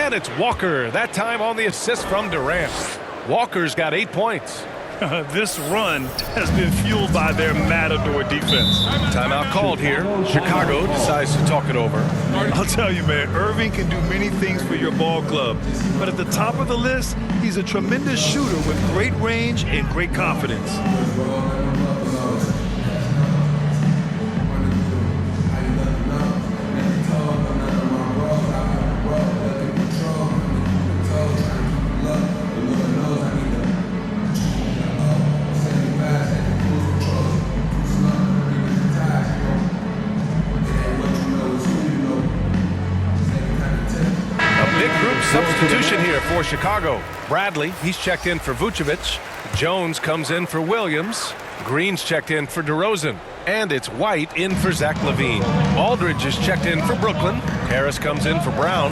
And it's Walker, that time on the assist from Durant. Walker's got 8 points. This run has been fueled by their matador defense. Timeout called here. Chicago decides to talk it over. I'll tell you, man, Irving can do many things for your ball club. But at the top of the list, he's a tremendous shooter with great range and great confidence. Substitution here for Chicago. Bradley, he's checked in for Vucevic. Jones comes in for Williams. Green's checked in for DeRozan. And it's White in for Zach LaVine. Aldridge is checked in for Brooklyn. Harris comes in for Brown.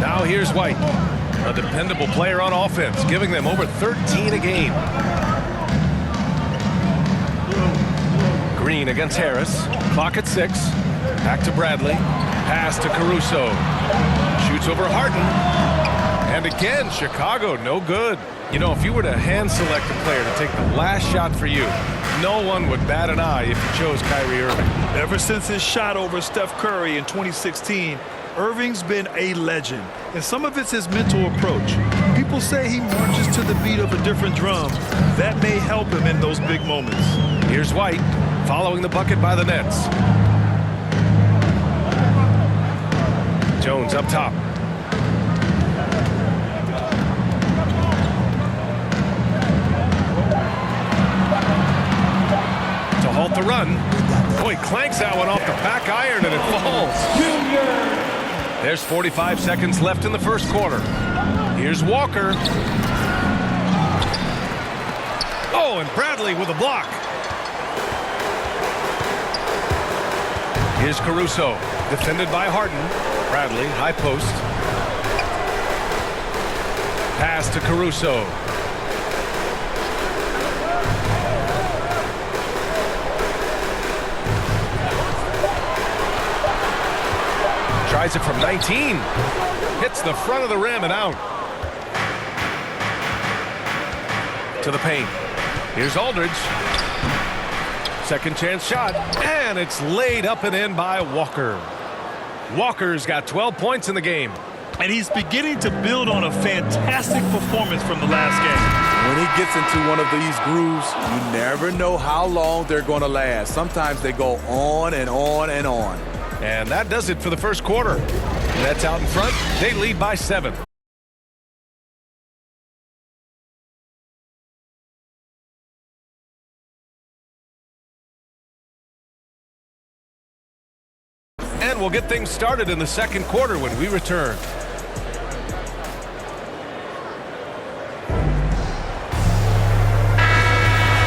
Now here's White, a dependable player on offense, giving them over 13 a game. Green against Harris. Clock at 6. Back to Bradley. Pass to Caruso. Shoots over Harden. And again, Chicago, no good. You know, if you were to hand select a player to take the last shot for you, no one would bat an eye if you chose Kyrie Irving. Ever since his shot over Steph Curry in 2016, Irving's been a legend. And some of it's his mental approach. People say he marches to the beat of a different drum. That may help him in those big moments. Here's White, following the bucket by the Nets. Jones up top. To halt the run. Oh, he clanks that one off the back iron and it falls. There's 45 seconds left in the first quarter. Here's Walker. Oh, and Bradley with a block. Here's Caruso, defended by Harden. Bradley, high post. Pass to Caruso. Tries it from 19. Hits the front of the rim and out. To the paint. Here's Aldridge. Second chance shot. And it's laid up and in by Walker. Walker's got 12 points in the game. And he's beginning to build on a fantastic performance from the last game. When he gets into one of these grooves, you never know how long they're going to last. Sometimes they go on and on and on. And that does it for the first quarter. Nets out in front. They lead by 7. And we'll get things started in the second quarter when we return.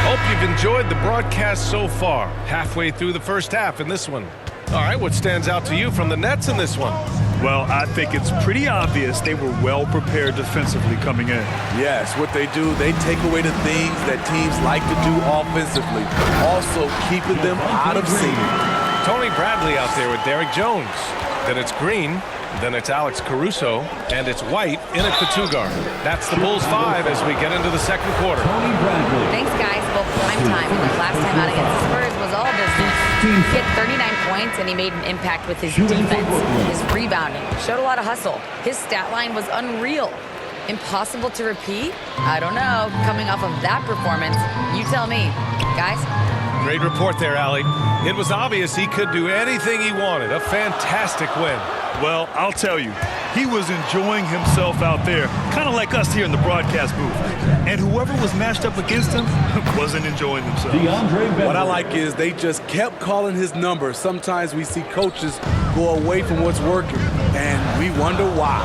Hope you've enjoyed the broadcast so far. Halfway through the first half in this one. All right, what stands out to you from the Nets in this one? Well, I think it's pretty obvious they were well prepared defensively coming in. Yes, what they do, they take away the things that teams like to do offensively, also keeping them out of sync. Tony Bradley out there with Derek Jones. Then it's Green. Then it's Alex Caruso. And it's White in at the 2 guard. That's the Bulls 5 as we get into the second quarter. Thanks, guys. Well, prime time. Last time out against the Spurs was all business. He had 39 points, and he made an impact with his defense. His rebounding showed a lot of hustle. His stat line was unreal. Impossible to repeat? I don't know. Coming off of that performance, you tell me. Guys? Great report there, Allie. It was obvious he could do anything he wanted. A fantastic win. Well, I'll tell you, he was enjoying himself out there, kind of like us here in the broadcast booth. And whoever was matched up against him wasn't enjoying themselves. What I like is they just kept calling his number. Sometimes we see coaches go away from what's working, and we wonder why.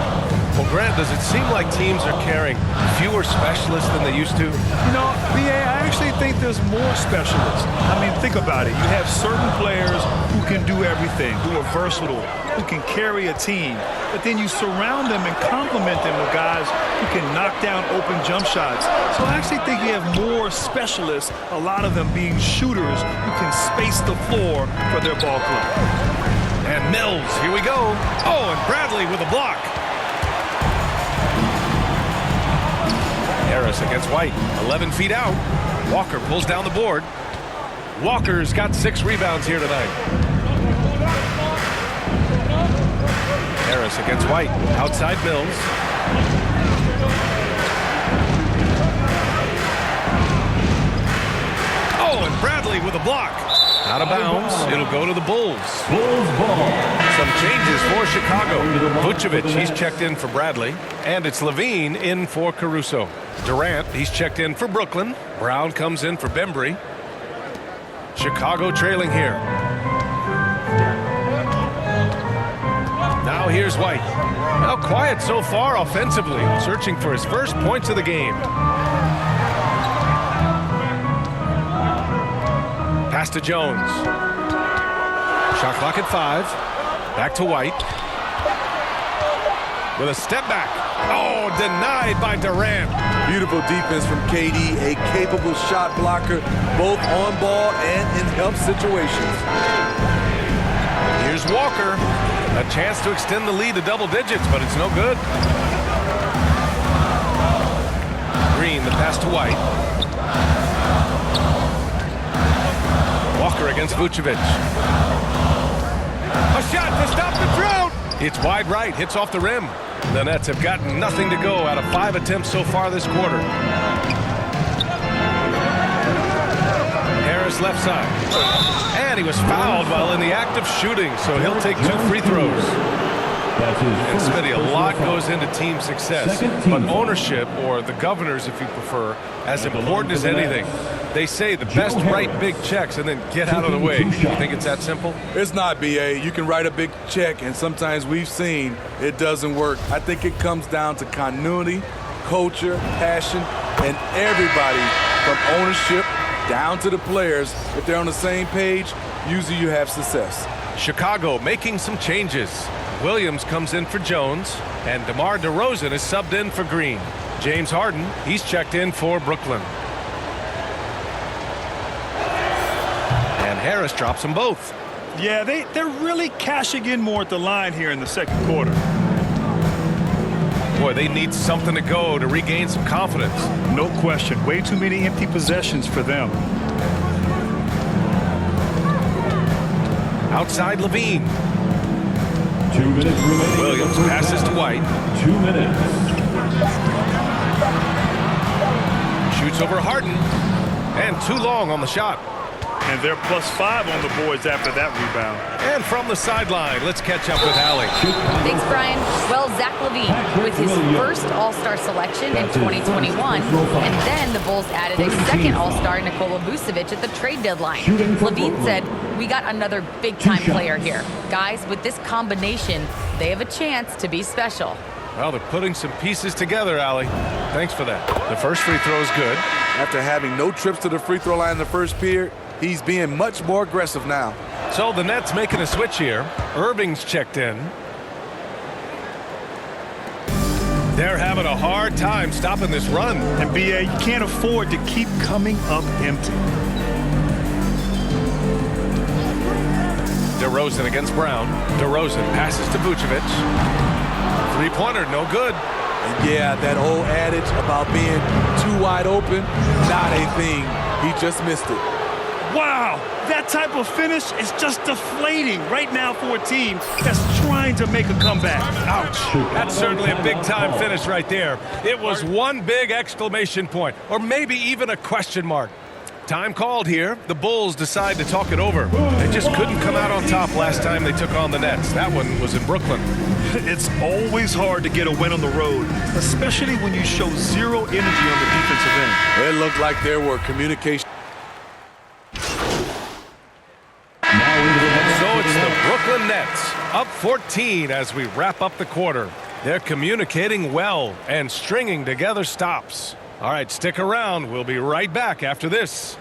Well, Grant, does it seem like teams are carrying fewer specialists than they used to? You know, B.A., I actually think there's more specialists. I mean, think about it. You have certain players who can do everything, who are versatile, who can carry a team. But then you surround them and complement them with guys who can knock down open jump shots. So I actually think you have more specialists, a lot of them being shooters who can space the floor for their ball club. And Mills, here we go. Oh, and Bradley with a block. Harris against White. 11 feet out. Walker pulls down the board. Walker's got 6 rebounds here tonight. Harris against White. Outside Mills. Oh, and Bradley with a block. Out of bounds. It'll go to the Bulls. Bulls ball. Some changes for Chicago. Vucevic, he's checked in for Bradley. And it's Levine in for Caruso. Durant, he's checked in for Brooklyn. Brown comes in for Bembry. Chicago trailing here. Now here's White. Now quiet so far offensively. Searching for his first points of the game. Pass to Jones. Shot clock at 5. Back to White. With a step back. Oh, denied by Durant. Beautiful defense from KD, a capable shot blocker, both on ball and in help situations. Here's Walker. A chance to extend the lead to double digits, but it's no good. Green, the pass to White. Walker against Vucevic. A shot to stop the drought. It's wide right, hits off the rim. The Nets have gotten nothing to go out of 5 attempts so far this quarter. Harris left side. And he was fouled while in the act of shooting, so he'll take 2 free throws. And Smitty, a lot goes into team success, but ownership, or the governors if you prefer, as important as anything. They say the best write big checks and then get out of the way. You think it's that simple? It's not, B.A. You can write a big check, and sometimes we've seen it doesn't work. I think it comes down to continuity, culture, passion, and everybody from ownership down to the players. If they're on the same page, usually you have success. Chicago making some changes. Williams comes in for Jones, and DeMar DeRozan is subbed in for Green. James Harden, he's checked in for Brooklyn. And Harris drops them both. Yeah, they're really cashing in more at the line here in the second quarter. Boy, they need something to go to regain some confidence. No question. Way too many empty possessions for them. Outside Levine. 2 minutes remaining. Williams passes to White. 2 minutes. Shoots over Harden. And too long on the shot. And they're +5 on the boards after that rebound. And from the sideline, let's catch up with Allie. Thanks, Brian. Well, Zach LaVine with his first All-Star selection in 2021, and then the Bulls added a second All-Star, Nikola Vucevic, at the trade deadline. LaVine said, "We got another big-time player here. Guys, with this combination, they have a chance to be special." Well, they're putting some pieces together, Allie. Thanks for that. The first free throw is good. After having no trips to the free throw line in the first period, he's being much more aggressive now. So the Nets making a switch here. Irving's checked in. They're having a hard time stopping this run. And B.A., you can't afford to keep coming up empty. DeRozan against Brown. DeRozan passes to Vucevic. Three-pointer, no good. And yeah, that old adage about being too wide open, not a thing. He just missed it. Wow, that type of finish is just deflating right now for a team that's trying to make a comeback. Ouch. That's certainly a big-time finish right there. It was one big exclamation point, or maybe even a question mark. Time called here. The Bulls decide to talk it over. They just couldn't come out on top last time they took on the Nets. That one was in Brooklyn. It's always hard to get a win on the road, especially when you show zero energy on the defensive end. It looked like there were communication. So it's the Brooklyn Nets, up 14 as we wrap up the quarter. They're communicating well and stringing together stops. All right, stick around. We'll be right back after this.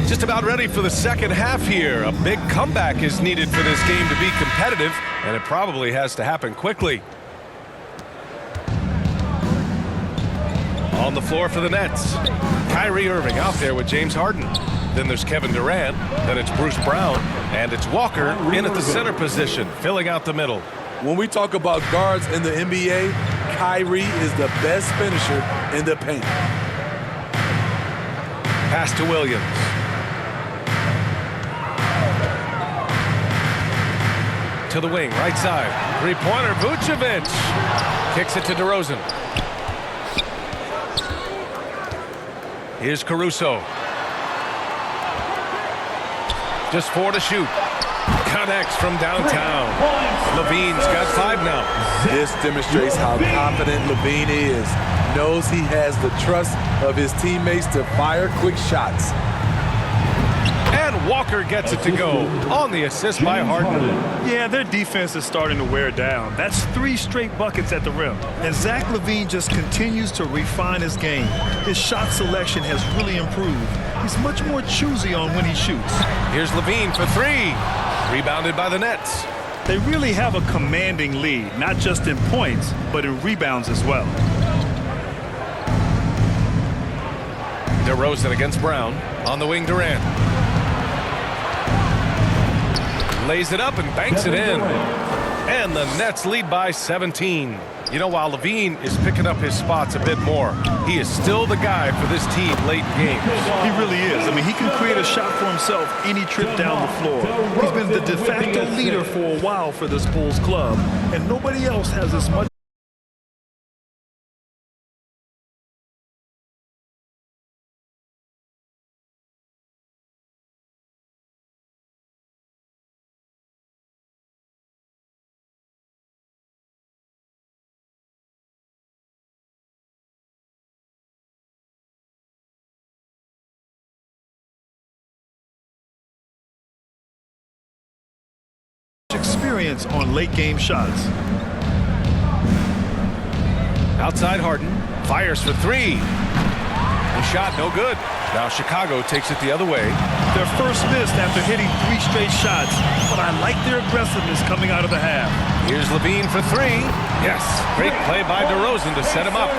Just about ready for the second half here. A big comeback is needed for this game to be competitive, and it probably has to happen quickly. On the floor for the Nets, Kyrie Irving out there with James Harden. Then there's Kevin Durant, then it's Bruce Brown, and it's Walker in at the center position, filling out the middle. When we talk about guards in the NBA, Kyrie is the best finisher in the paint. Pass to Williams. To the wing, right side. Three-pointer, Vucevic. Kicks it to DeRozan. Here's Caruso. Just 4 to shoot. Connects from downtown. Levine's got 5 now. This demonstrates how confident Levine is. Knows he has the trust of his teammates to fire quick shots. And Walker gets it to go on the assist by Harden. Yeah, their defense is starting to wear down. That's 3 straight buckets at the rim. And Zach LaVine just continues to refine his game. His shot selection has really improved. He's much more choosy on when he shoots. Here's Levine for 3. Rebounded by the Nets. They really have a commanding lead, not just in points, but in rebounds as well. DeRozan against Brown. On the wing, Durant. Lays it up and banks it in. And the Nets lead by 17. You know, while Levine is picking up his spots a bit more, he is still the guy for this team late in games. He really is. I mean, he can create a shot for himself any trip down the floor. He's been the de facto leader for a while for this Bulls club, and nobody else has as much. Experience on late game shots. Outside Harden, fires for 3. The shot no good. Now Chicago takes it the other way. Their first miss after hitting 3 straight shots, but I like their aggressiveness coming out of the half. Here's Levine for 3. Yes, great play by DeRozan to set him up.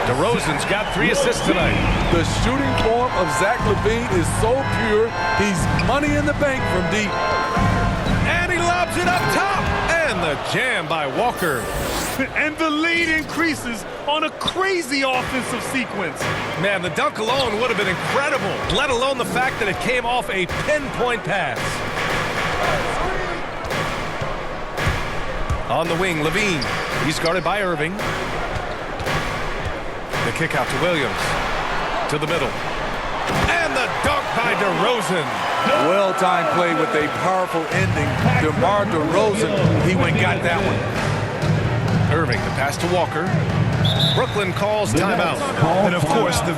DeRozan's got 3 assists tonight. The shooting form of Zach LaVine is so pure, he's money in the bank from deep. And he lobs it up top. And the jam by Walker. And the lead increases on a crazy offensive sequence. Man, the dunk alone would have been incredible, let alone the fact that it came off a pinpoint pass. On the wing, Levine. He's guarded by Irving. The kick out to Williams. To the middle. And the dunk by DeRozan. Well-timed play with a powerful ending. DeMar DeRozan, he went and got that one. Irving, the pass to Walker. Brooklyn calls timeout. And of course, the